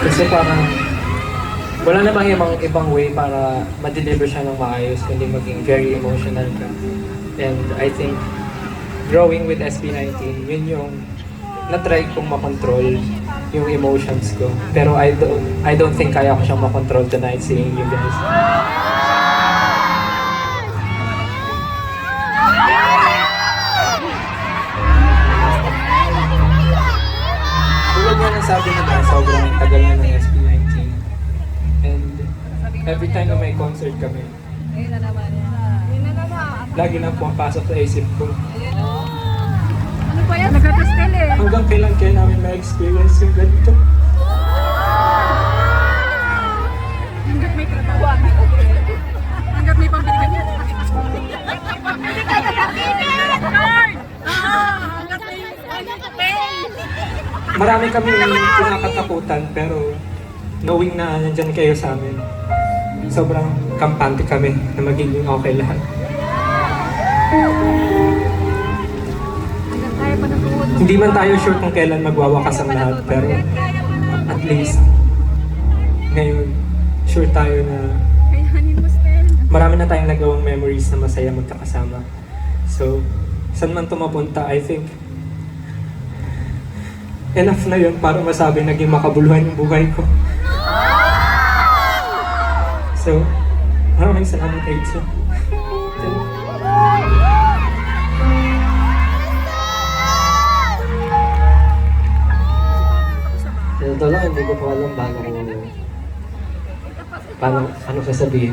Kasi parang wala namang ibang way para ma-deliver siya ng maayos kundi maging very emotional ka. And I think growing with SB19, yun yung na-try kong makontrol yung emotions ko. Pero I don't think kaya ko siyang makontrol tonight seeing you guys. Tulad nga ng sabi nila, sobrang tagal na ng SB19. And every time na may concert kami, lagi na pumapasok sa isip ko. Ano ba yan? Nagkakastel eh. Hanggang kailan kaya namin ma-experience yung ganito? Hanggat may trabaho. Hanggat may pambili ka. Marami kami kinakatakutan pero knowing na nandyan kayo sa amin, sobrang kampante kami na magiging okay lahat. Hindi man tayo sure kung kailan magwawakas ang lahat, pero at least ngayon sure tayo na marami na tayong nagawang memories na masaya magkakasama. So, saan man tumapunta, I think enough na yun para masabi naging makabuluhan yung buhay ko. So, maraming salamat, Aidsa. Ito lang, hindi ko pa alam paano ano sasabihin.